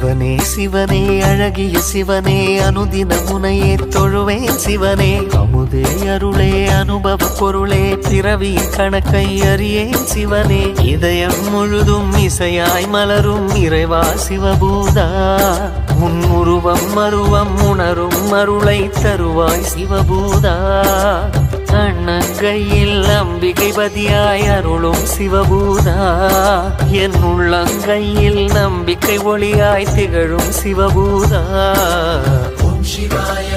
சிவனே சிவனே அழகிய சிவனே அனுதின முனையே தொழுவேன் சிவனே அமுதே அருளே அனுபவ பொருளே பிறவியின் கணக்கை அறியேன் சிவனே இதயம் முழுதும் இசையாய் மலரும் இறைவா சிவபூதா உன் உருவம் மருவம் உணரும் அருளை தருவாய் சிவபூதா அண்ணங்கையில் அம்பிகை பதியாய் அருளும் சிவபூதா என் உள்ளங்கையில் நம்பிக்கை ஒளியாய் திகழும் சிவபூதா. ஓம் சிவாய